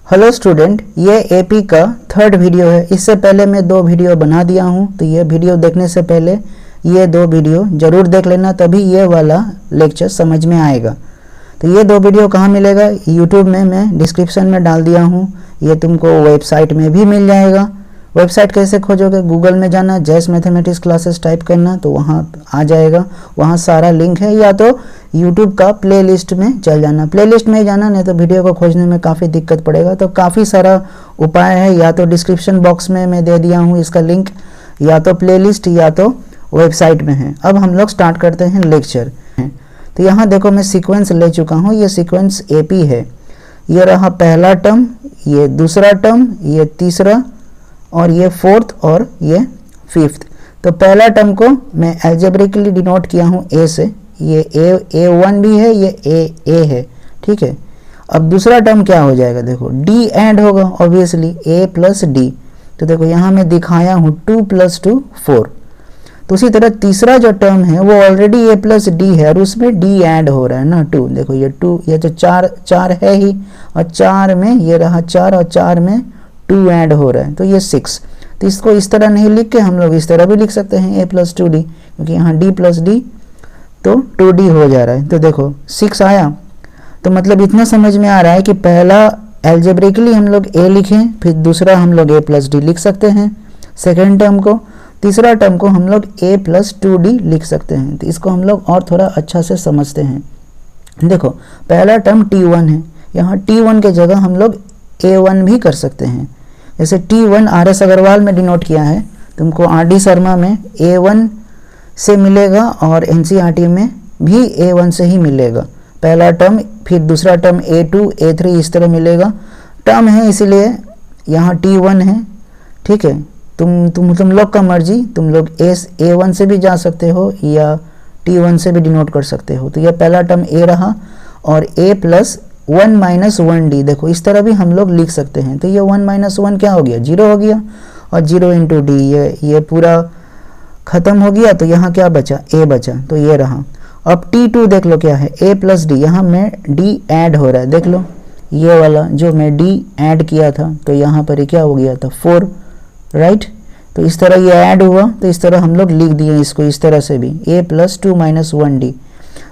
Hello student, ये AP का third video है। इससे पहले मैं 2 वीडियो बना दिया हूँ, तो ये वीडियो देखने से पहले ये 2 वीडियो ज़रूर देख लेना, तभी ये वाला लेक्चर समझ में आएगा। तो ये 2 वीडियो कहाँ मिलेगा? यूट्यूब में मैं डिस्क्रिप्शन में डाल दिया हूँ। ये तुमको वेबसाइट में भी मिल जाएगा। वेबसाइट कैसे खोजोगे? गूगल में जाना, जैस मैथमेटिक्स क्लासेस टाइप करना तो वहाँ आ जाएगा। वहाँ सारा लिंक है, या तो यूट्यूब का प्लेलिस्ट में चल जाना। प्लेलिस्ट में ही जाना, नहीं तो वीडियो को खोजने में काफ़ी दिक्कत पड़ेगा। तो काफ़ी सारा उपाय है, या तो डिस्क्रिप्शन बॉक्स में मैं दे दिया हूँ इसका लिंक, या तो प्लेलिस्ट या तो वेबसाइट में है। अब हम लोग स्टार्ट करते हैं लेक्चर। तो यहाँ देखो मैं सीक्वेंस ले चुका हूँ। ये सीक्वेंस एपी है। ये रहा पहला टर्म, ये दूसरा टर्म, ये तीसरा, और ये फोर्थ और ये फिफ्थ। तो पहला टर्म को मैं एल्जेब्रिकली डिनोट किया हूँ ए से। ये ए1 भी है, ये ए है, ठीक है। अब दूसरा टर्म क्या हो जाएगा? देखो डी एंड होगा ऑब्वियसली, ए प्लस डी। तो देखो यहाँ मैं दिखाया हूँ 2 + 2 4। तो उसी तरह तीसरा जो टर्म है वो ऑलरेडी ए प्लस डी है और उसमें डी ऐड हो रहा है ना 2। देखो ये 2, ये जो 4 है ही, और 4 में ये रहा 4 और 4 में 2 ऐड हो रहा है, तो ये 6। तो इसको इस तरह नहीं लिख के हम लोग इस तरह भी लिख सकते हैं, a + 2d, क्योंकि यहाँ d + d तो 2d हो जा रहा है। तो देखो 6 आया। तो मतलब इतना समझ में आ रहा है कि पहला एल्जेब्रिकली हम लोग a लिखें, फिर दूसरा हम लोग a + d लिख सकते हैं सेकेंड टर्म को, तीसरा टर्म को हम लोग a + 2d लिख सकते हैं। तो इसको हम लोग और थोड़ा अच्छा से समझते हैं। देखो पहला टर्म t1 है, यहाँ t1 के जगह हम लोग a1 भी कर सकते हैं। जैसे t1 RS अग्रवाल में डिनोट किया है, तुमको RD शर्मा में a1 से मिलेगा और NCERT में भी a1 से ही मिलेगा। पहला टर्म, फिर दूसरा टर्म a2 a3 इस तरह मिलेगा। टर्म है इसीलिए यहाँ t1 है, ठीक है। तुम लोग का मर्जी, तुम लोग a1 से भी जा सकते हो या t1 से भी डिनोट कर सकते हो। तो यह पहला टर्म a रहा, और a + 1 - 1d, देखो इस तरह भी हम लोग लिख सकते हैं। तो ये 1 - 1 क्या हो गया? 0 हो गया, और 0 × d ये पूरा खत्म हो गया। तो यहाँ क्या बचा? a बचा, तो ये रहा। अब t2 देख लो क्या है, a + d। यहाँ में d ऐड हो रहा है, देख लो ये वाला जो मैं d ऐड किया था, तो यहाँ पर क्या हो गया था? 4, राइट। तो इस तरह ये ऐड हुआ, तो इस तरह हम लोग लिख दिए इसको इस तरह से भी, a + 2 - 1d।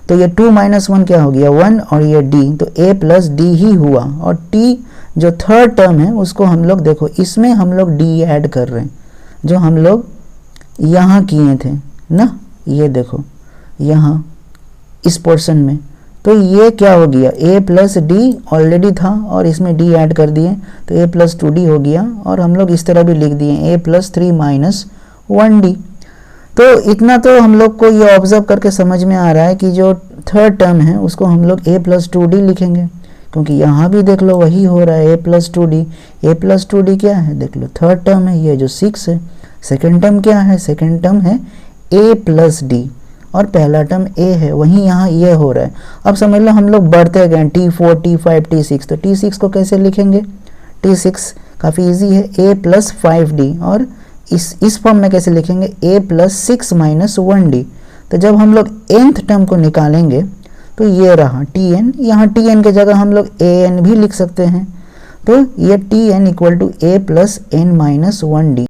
तो ये 2 - 1 क्या हो गया? 1, और ये d, तो a + d ही हुआ। और t जो थर्ड टर्म है उसको हम लोग देखो इसमें हम लोग d ऐड कर रहे हैं, जो हम लोग यहाँ किए थे ना। ये देखो यहाँ इस पोर्शन में, तो ये क्या हो गया? a + d ऑलरेडी था और इसमें d ऐड कर दिए, तो a + 2d हो गया। और हम लोग इस तरह भी लिख दिए a + 3 - 1d। तो इतना तो हम लोग को ये ऑब्जर्व करके समझ में आ रहा है कि जो थर्ड टर्म है उसको हम लोग a + 2d लिखेंगे, क्योंकि यहाँ भी देख लो वही हो रहा है, a + 2d। a + 2d क्या है? देख लो थर्ड टर्म है, ये जो 6 है। सेकेंड टर्म क्या है? सेकेंड टर्म है a + d, और पहला टर्म a है, वहीं यहाँ ये हो रहा है। अब समझ लो हम लोग बढ़ते गए t4 t5 t6। तो t6 को कैसे लिखेंगे? t6 काफ़ी इजी है, a + 5d। और इस फॉर्म में कैसे लिखेंगे? a + 6 - 1d। तो जब हम लोग nth टर्म को निकालेंगे तो ये रहा tn। यहाँ tn के जगह हम लोग an भी लिख सकते हैं। तो ये tn = a + n - 1d।